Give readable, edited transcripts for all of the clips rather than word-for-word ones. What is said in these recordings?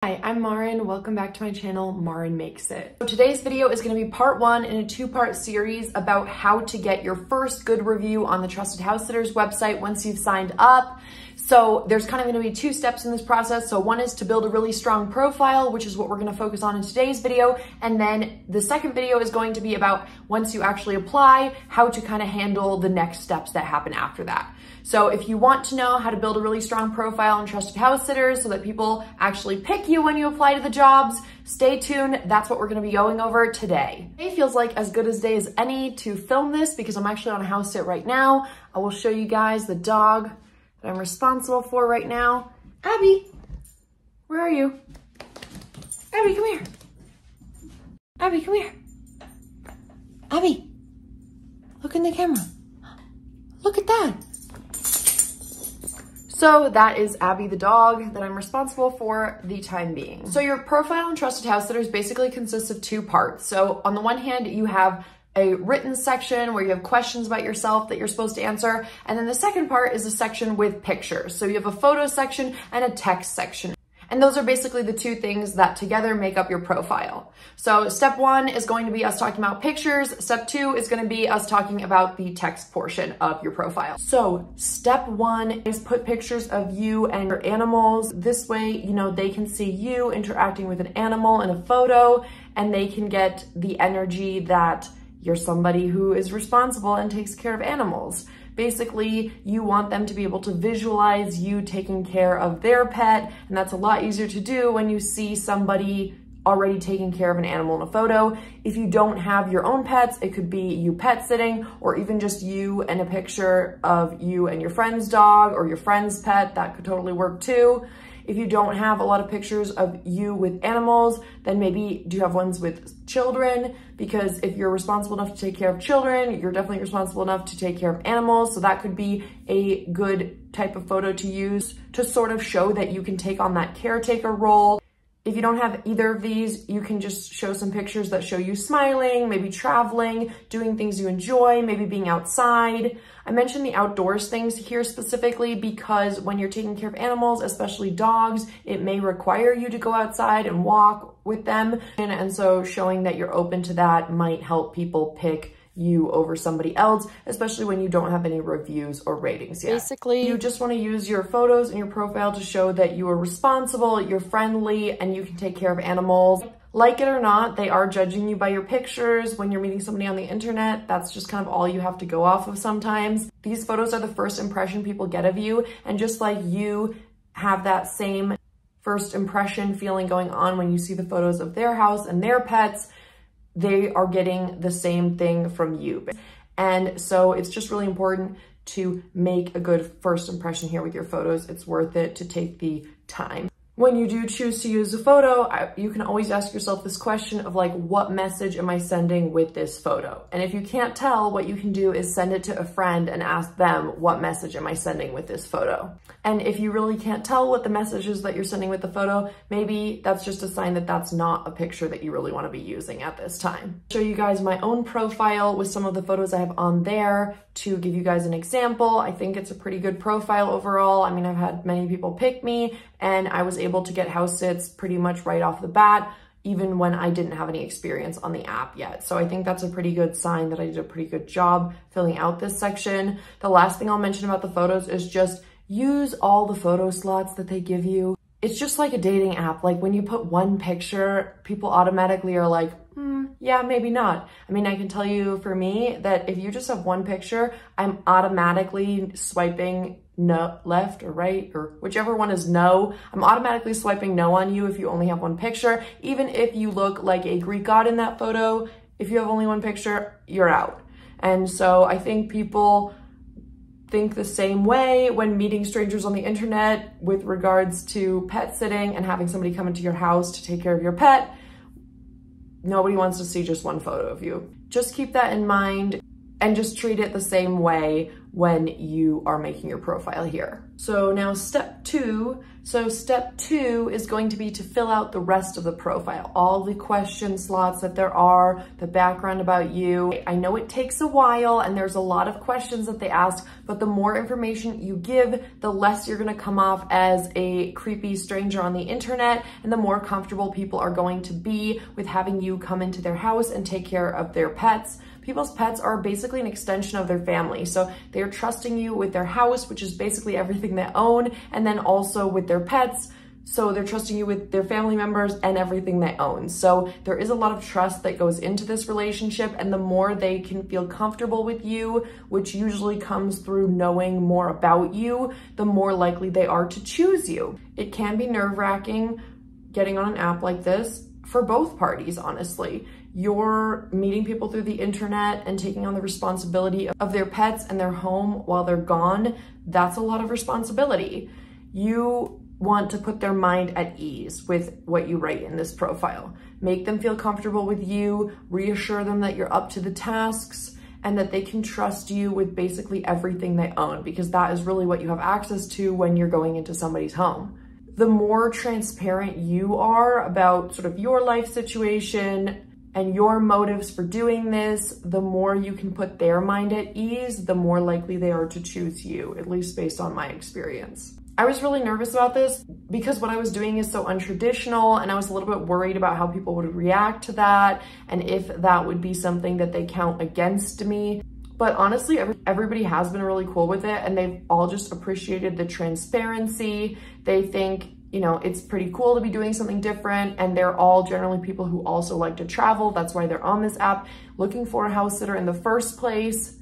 Hi, I'm Maren. Welcome back to my channel, Maren Makes It. So today's video is going to be part one in a two-part series about how to get your first good review on the Trusted Housesitters website once you've signed up. So there's kind of going to be two steps in this process. So one is to build a really strong profile, which is what we're going to focus on in today's video. And then the second video is going to be about once you actually apply, how to kind of handle the next steps that happen after that. So if you want to know how to build a really strong profile on Trusted Housesitters so that people actually pick you when you apply to the jobs, stay tuned. That's what we're going to be going over today. Today feels like as good a day as any to film this because I'm actually on a house sit right now. I will show you guys the dog that I'm responsible for right now. Abby, where are you? Abby, come here. Abby, come here. Abby, look in the camera. Look at that. So that is Abby the dog that I'm responsible for the time being. So your profile on Trusted Housesitters basically consists of two parts. So on the one hand, you have a written section where you have questions about yourself that you're supposed to answer. And then the second part is a section with pictures. So you have a photo section and a text section. And those are basically the two things that together make up your profile. So step one is going to be us talking about pictures. Step two is going to be us talking about the text portion of your profile. So step one is put pictures of you and your animals. This way, you know, they can see you interacting with an animal in a photo and they can get the energy that you're somebody who is responsible and takes care of animals. Basically, you want them to be able to visualize you taking care of their pet, and that's a lot easier to do when you see somebody already taking care of an animal in a photo. If you don't have your own pets, it could be you pet sitting, or even just you and a picture of you and your friend's dog or your friend's pet. That could totally work too. If you don't have a lot of pictures of you with animals, then maybe do you have ones with children? Because if you're responsible enough to take care of children, you're definitely responsible enough to take care of animals. So that could be a good type of photo to use to sort of show that you can take on that caretaker role. If you don't have either of these, you can just show some pictures that show you smiling, maybe traveling, doing things you enjoy, maybe being outside. I mentioned the outdoors things here specifically because when you're taking care of animals, especially dogs, it may require you to go outside and walk with them. And so showing that you're open to that might help people pick you over somebody else, especially when you don't have any reviews or ratings yet. Basically, you just want to use your photos and your profile to show that you are responsible, you're friendly, and you can take care of animals. Like it or not, they are judging you by your pictures. When you're meeting somebody on the internet, that's just kind of all you have to go off of sometimes. These photos are the first impression people get of you, and just like you have that same first impression feeling going on when you see the photos of their house and their pets, they are getting the same thing from you. And so it's just really important to make a good first impression here with your photos. It's worth it to take the time. When you do choose to use a photo, you can always ask yourself this question of like, what message am I sending with this photo? And if you can't tell, what you can do is send it to a friend and ask them, what message am I sending with this photo? And if you really can't tell what the message is that you're sending with the photo, maybe that's just a sign that that's not a picture that you really want to be using at this time. I'll show you guys my own profile with some of the photos I have on there to give you guys an example. I think it's a pretty good profile overall. I mean, I've had many people pick me and I was able to get house sits pretty much right off the bat, even when I didn't have any experience on the app yet. So I think that's a pretty good sign that I did a pretty good job filling out this section. The last thing I'll mention about the photos is just use all the photo slots that they give you. It's just like a dating app. Like when you put one picture, people automatically are like, yeah, maybe not. I mean, I can tell you for me that if you just have one picture, I'm automatically swiping no, left or right, or whichever one is no. I'm automatically swiping no on you if you only have one picture. Even if you look like a Greek god in that photo, if you have only one picture, you're out. And so I think people think the same way when meeting strangers on the internet with regards to pet sitting and having somebody come into your house to take care of your pet. Nobody wants to see just one photo of you. Just keep that in mind. and just treat it the same way when you are making your profile here. So now step two. So step two is going to be to fill out the rest of the profile, all the question slots that there are, the background about you. I know it takes a while and there's a lot of questions that they ask, but the more information you give, the less you're gonna come off as a creepy stranger on the internet, and the more comfortable people are going to be with having you come into their house and take care of their pets. People's pets are basically an extension of their family. So they're trusting you with their house, which is basically everything they own, and then also with their pets. So they're trusting you with their family members and everything they own. So there is a lot of trust that goes into this relationship, and the more they can feel comfortable with you, which usually comes through knowing more about you, the more likely they are to choose you. It can be nerve-wracking getting on an app like this for both parties, honestly. You're meeting people through the internet and taking on the responsibility of their pets and their home while they're gone. That's a lot of responsibility. You want to put their mind at ease with what you write in this profile. Make them feel comfortable with you, reassure them that you're up to the tasks, and that they can trust you with basically everything they own, because that is really what you have access to when you're going into somebody's home. The more transparent you are about sort of your life situation and your motives for doing this, the more you can put their mind at ease, the more likely they are to choose you, at least based on my experience. I was really nervous about this because what I was doing is so untraditional, and I was a little bit worried about how people would react to that and if that would be something that they count against me. But honestly, everybody has been really cool with it, and they've all just appreciated the transparency. They think, you know, it's pretty cool to be doing something different, and they're all generally people who also like to travel. That's why they're on this app looking for a house sitter in the first place.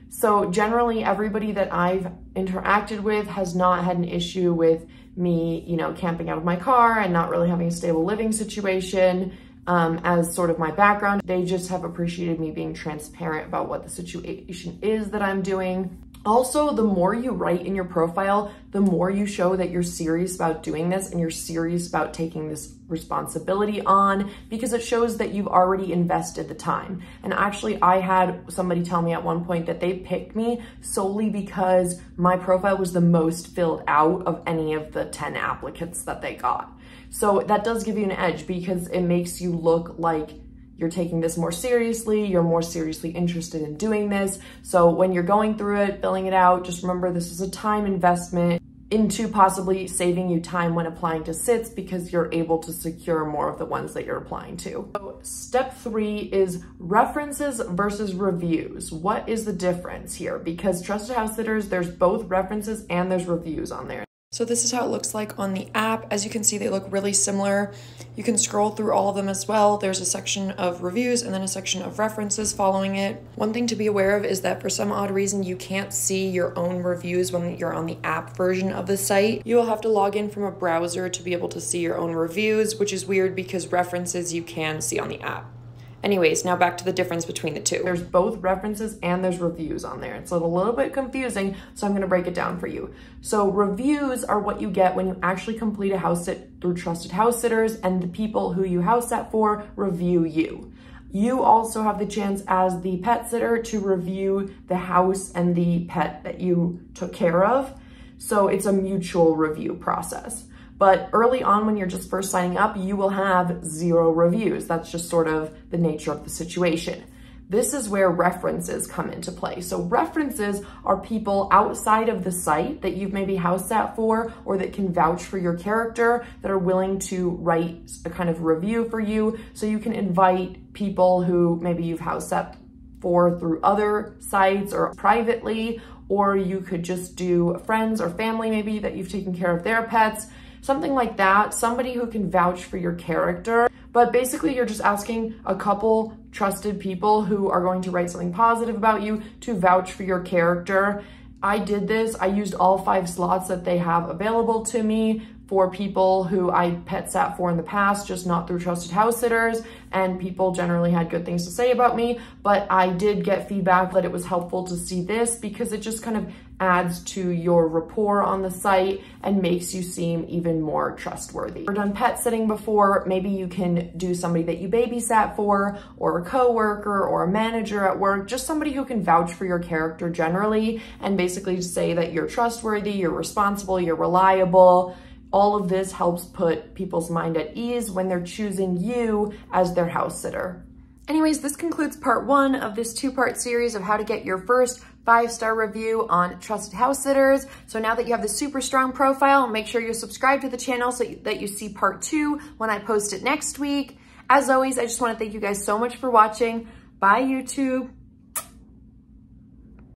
So generally everybody that I've interacted with has not had an issue with me, you know, camping out of my car and not really having a stable living situation as sort of my background. They just have appreciated me being transparent about what the situation is that I'm doing. Also, the more you write in your profile, the more you show that you're serious about doing this and you're serious about taking this responsibility on, because it shows that you've already invested the time. And actually, I had somebody tell me at one point that they picked me solely because my profile was the most filled out of any of the 10 applicants that they got. So that does give you an edge, because it makes you look like you're taking this more seriously, you're more seriously interested in doing this. So when you're going through it, filling it out, just remember this is a time investment into possibly saving you time when applying to SITs, because you're able to secure more of the ones that you're applying to. So step 3 is references versus reviews. What is the difference here? Because Trusted House Sitters, there's both references and there's reviews on there. So this is how it looks like on the app. As you can see, they look really similar. You can scroll through all of them as well. There's a section of reviews and then a section of references following it. One thing to be aware of is that for some odd reason, you can't see your own reviews when you're on the app version of the site. You will have to log in from a browser to be able to see your own reviews, which is weird because references you can see on the app. Anyways, now back to the difference between the two. There's both references and there's reviews on there. It's a little bit confusing, so I'm gonna break it down for you. So reviews are what you get when you actually complete a house sit through Trusted House Sitters, and the people who you house sat for review you. You also have the chance as the pet sitter to review the house and the pet that you took care of. So it's a mutual review process. But early on, when you're just first signing up, you will have 0 reviews. That's just sort of the nature of the situation. This is where references come into play. So references are people outside of the site that you've maybe house sat for, or that can vouch for your character, that are willing to write a kind of review for you. So you can invite people who maybe you've house sat for through other sites or privately, or you could just do friends or family maybe that you've taken care of their pets. Something like that, somebody who can vouch for your character. But basically you're just asking a couple trusted people who are going to write something positive about you to vouch for your character. I did this, I used all 5 slots that they have available to me for people who I pet sat for in the past, just not through Trusted House Sitters, and people generally had good things to say about me. But I did get feedback that it was helpful to see this, because it just kind of adds to your rapport on the site and makes you seem even more trustworthy. If you've done pet sitting before, maybe you can do somebody that you babysat for, or a coworker, or a manager at work, just somebody who can vouch for your character generally and basically say that you're trustworthy, you're responsible, you're reliable. All of this helps put people's mind at ease when they're choosing you as their house sitter. Anyways, this concludes part 1 of this 2-part series of how to get your first 5-star review on Trusted House Sitters. So now that you have the super strong profile, make sure you're subscribed to the channel so that you see part 2 when I post it next week. As always, I just want to thank you guys so much for watching. Bye, YouTube.